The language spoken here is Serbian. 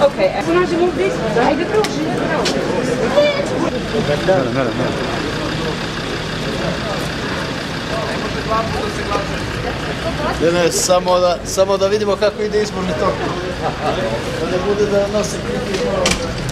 Ok, se nađemo u disku, ajde proši. Ne, samo da vidimo kako ide izborni tok. Da ne bude da nosim kritiku.